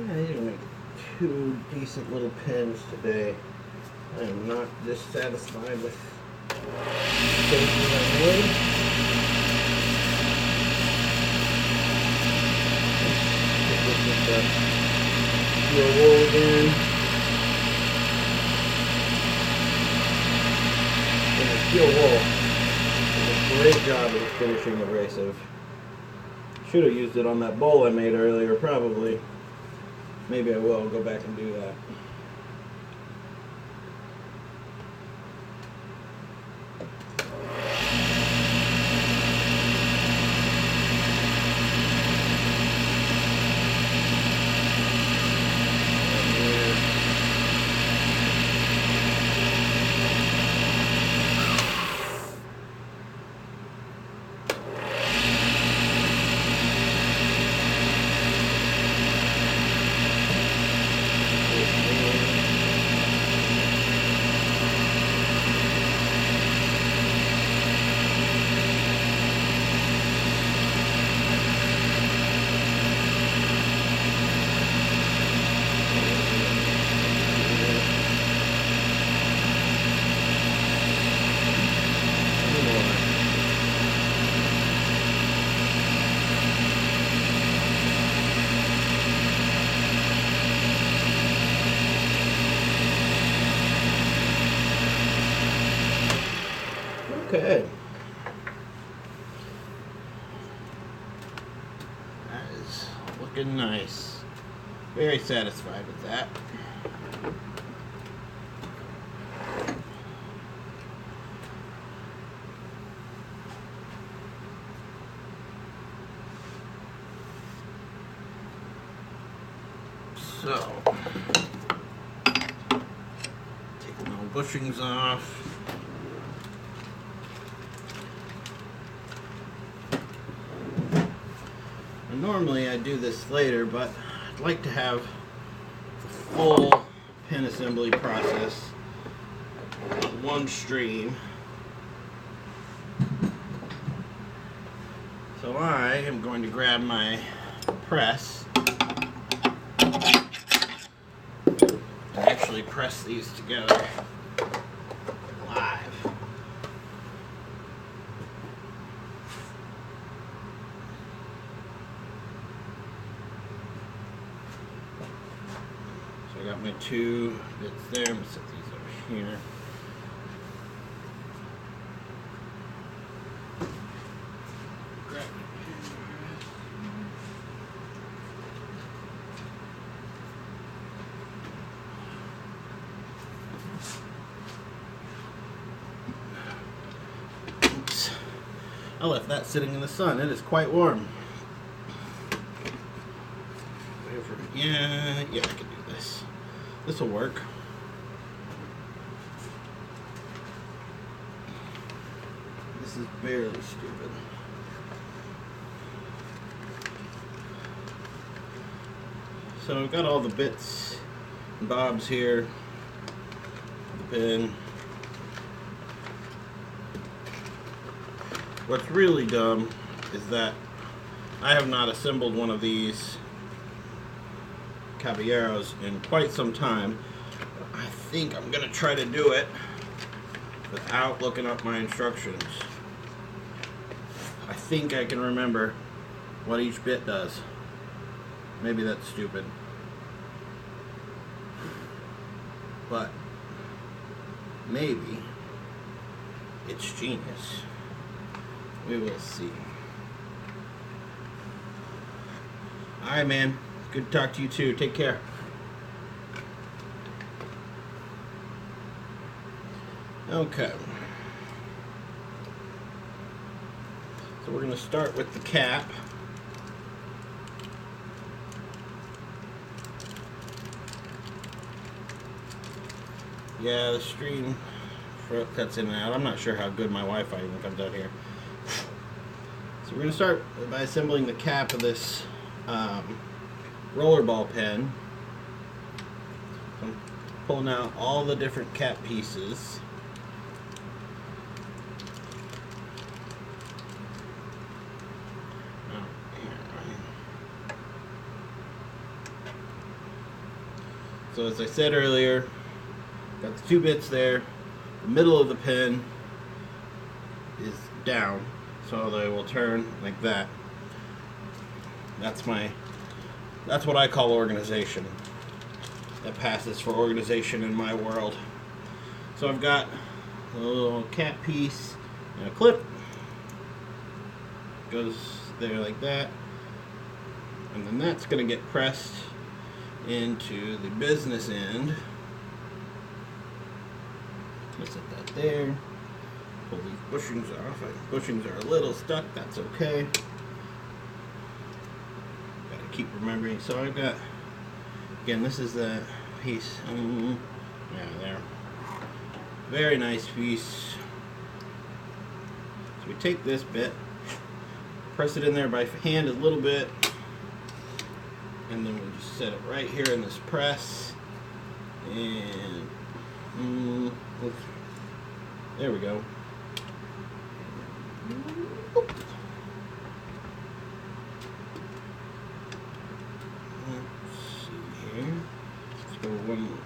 yeah, these are make two decent little pins today. I am not dissatisfied with things that I made. Get this steel wool again. And the steel wool does a great job of finishing abrasive. Should have used it on that bowl I made earlier, probably. Maybe I will go back and do that. Okay. That is looking nice. Very satisfied with that. So, taking all bushings off. Normally I do this later, but I'd like to have the full pin assembly process on one stream. So I am going to grab my press and actually press these together live. I got my two bits there. I'm going to set these over here. Grab Oops. I left that sitting in the sun. It is quite warm. Yeah, I can do this. This will work. This is barely stupid. So I've got all the bits and bobs here. The pin. What's really dumb is that I have not assembled one of these Caballeros in quite some time. I think I'm going to try to do it without looking up my instructions. I think I can remember what each bit does. Maybe that's stupid. But maybe it's genius. We will see. Alright, man. Good to talk to you too. Take care. Okay. So we're going to start with the cap. Yeah, the stream cuts in and out. I'm not sure how good my Wi-Fi even comes out here. So we're going to start by assembling the cap of this rollerball pen. So I'm pulling out all the different cap pieces. So as I said earlier, got the two bits there. The middle of the pen is down, so they will turn like that. That's what I call organization. That passes for organization in my world. So I've got a little cap piece and a clip. Goes there like that. And then that's going to get pressed into the business end. Let's set that there. Pull these bushings off. Bushings are a little stuck. That's okay. Gotta keep remembering. So I've got, again, this is the piece. Yeah, there. Very nice piece. So we take this bit, press it in there by hand a little bit, and then we just set it right here in this press, and there we go. Let's see here. Let's go one.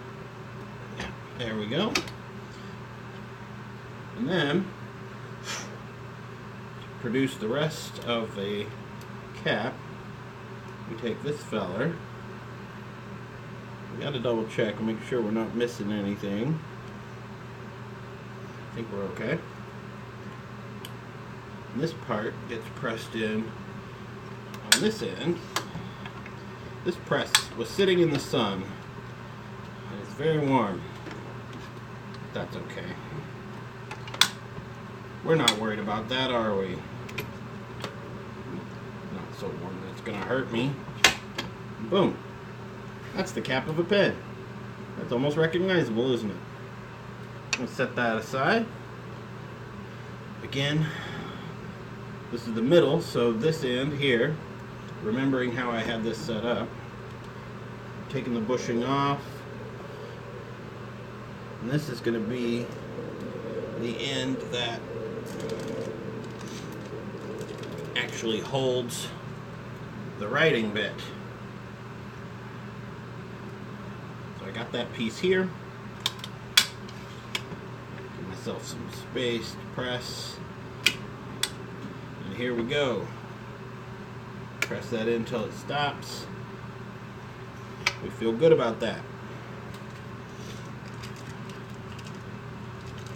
Yeah, there we go. And then to produce the rest of the cap, we take this feller. We gotta double check and make sure we're not missing anything. I think we're okay. And this part gets pressed in on this end. This press was sitting in the sun, and it's very warm. That's okay. We're not worried about that, are we? Not so warm that it's gonna hurt me. Boom. That's the cap of a pen. That's almost recognizable, isn't it? Let's set that aside. Again, this is the middle, so this end here, remembering how I had this set up, taking the bushing off, and this is going to be the end that actually holds the writing bit. So I got that piece here. Give myself some space to press. And here we go. Press that in until it stops. We feel good about that.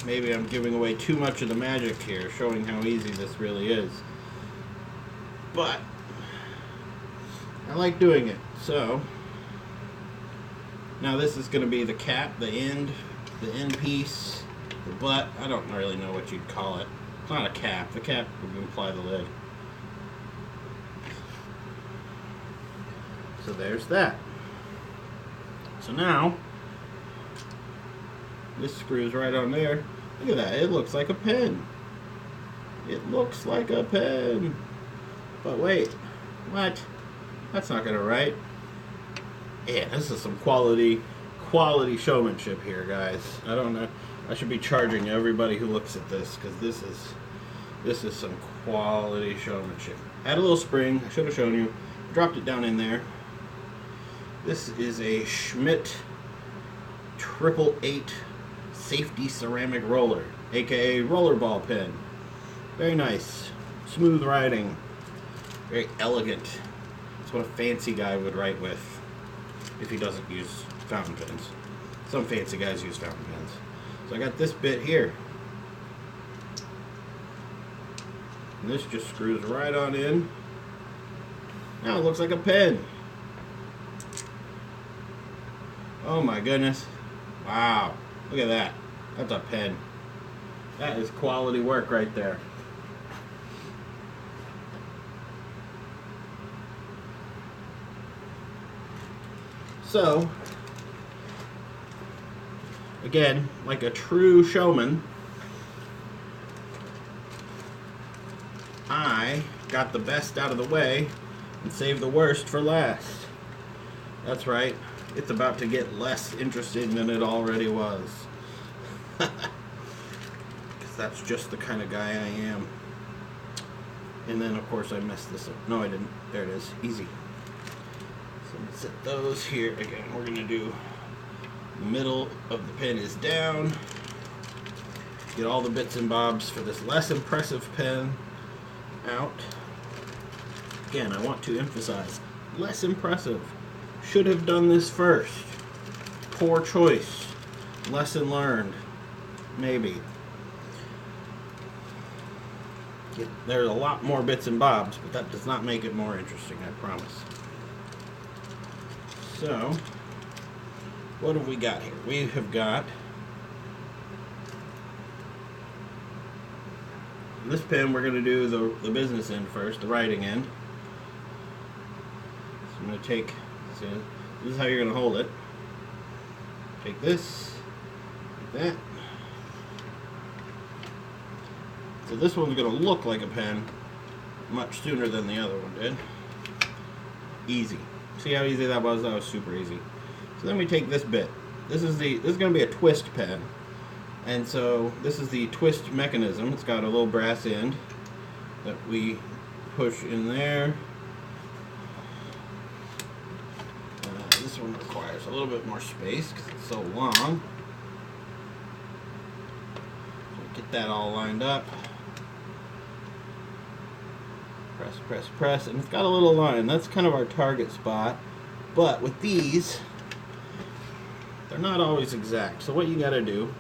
Maybe I'm giving away too much of the magic here, showing how easy this really is. But I like doing it. So now this is going to be the cap, the end piece, the butt. I don't really know what you'd call it. It's not a cap. The cap would imply the lid. So there's that. So now this screws right on there. Look at that. It looks like a pen. It looks like a pen. But wait. What? That's not going to write. Yeah, this is some quality showmanship here, guys. I don't know. I should be charging everybody who looks at this, because this This is some quality showmanship. Add a little spring. I should have shown you. Dropped it down in there. This is a Schmidt 888 safety ceramic roller, aka rollerball pen. Very nice. Smooth writing. Very elegant. It's what a fancy guy would write with if he doesn't use fountain pens. Some fancy guys use fountain pens. So I got this bit here. And this just screws right on in. Now it looks like a pen. Oh my goodness. Wow. Look at that. That's a pen. That is quality work right there. So, again, like a true showman, I got the best out of the way and saved the worst for last. That's right, it's about to get less interesting than it already was. Because that's just the kind of guy I am. And then, of course, I messed this up. No, I didn't. There it is. Easy. So I'm going to set those here. Again, we're going to do the middle of the pen is down. Get all the bits and bobs for this less impressive pen out. Again, I want to emphasize, less impressive. Should have done this first. Poor choice. Lesson learned. Maybe. There's a lot more bits and bobs, but that does not make it more interesting, I promise. So, what have we got here? We have got this pen. We're going to do the business end first, the writing end. So I'm going to take this in. This is how you're going to hold it. Take this, like that. So this one's going to look like a pen much sooner than the other one did. Easy. See how easy that was? That was super easy. So then we take this bit. This is going to be a twist pen. And so this is the twist mechanism. It's got a little brass end that we push in there. This one requires a little bit more space because it's so long. So get that all lined up. Press, press, press, and it's got a little line. That's kind of our target spot. But with these, they're not always exact. So what you got to do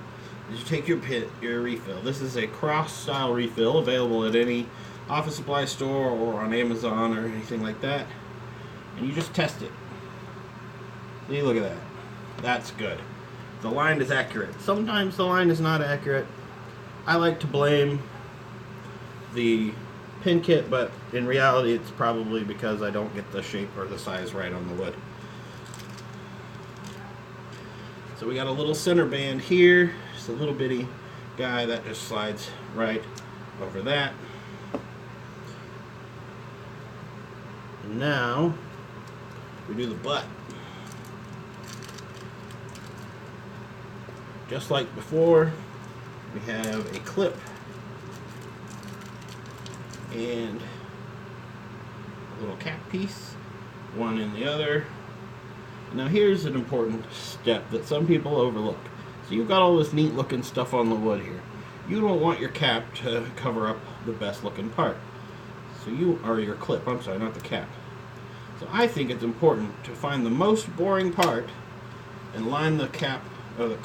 is you take your refill. This is a cross-style refill available at any office supply store or on Amazon or anything like that. And you just test it. See, look at that. That's good. The line is accurate. Sometimes the line is not accurate. I like to blame the pin kit, but in reality it's probably because I don't get the shape or the size right on the wood. So we got a little center band here, just a little bitty guy that just slides right over that. And now we do the butt. Just like before, we have a clip and a little cap piece, one in the other. Now here's an important step that some people overlook. So you've got all this neat looking stuff on the wood here. You don't want your cap to cover up the best looking part. So your clip, I'm sorry, not the cap. So I think it's important to find the most boring part and line the cap, I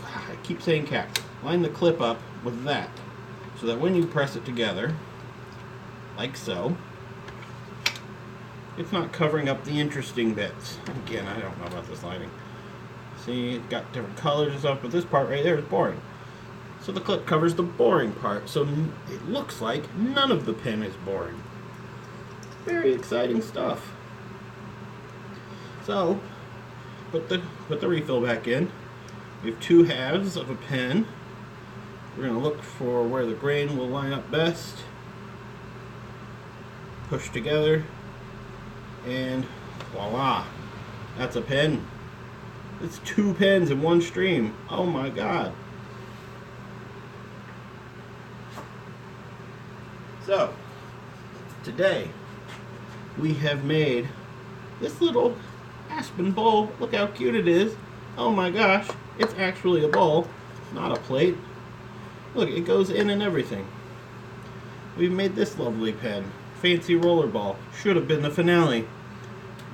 keep saying cap, line the clip up with that. So that when you press it together, like so, it's not covering up the interesting bits. Again, I don't know about this lighting. See, it's got different colors and stuff, but this part right there is boring. So the clip covers the boring part, so it looks like none of the pen is boring. Very exciting stuff. So, put the refill back in. We have two halves of a pen. We're going to look for where the grain will line up best. Push together, and voila, that's a pen. It's two pens in one stream. Oh my god. So, today we have made this little Aspen bowl. Look how cute it is. Oh my gosh, it's actually a bowl, not a plate. Look, it goes in and everything. We made this lovely pen. Fancy roller ball. Should have been the finale.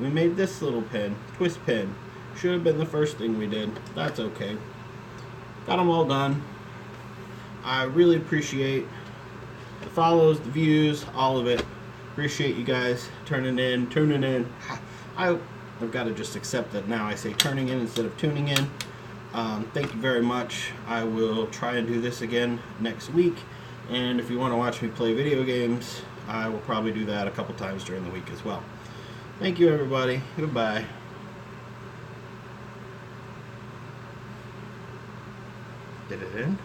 We made this little pen. Twist pen. Should have been the first thing we did. That's okay. Got them all done. I really appreciate the follows, the views, all of it. Appreciate you guys tuning in. I've got to just accept that now I say turning in instead of tuning in. Thank you very much. I will try and do this again next week. And if you want to watch me play video games, I will probably do that a couple times during the week as well. Thank you, everybody. Goodbye. Did it end?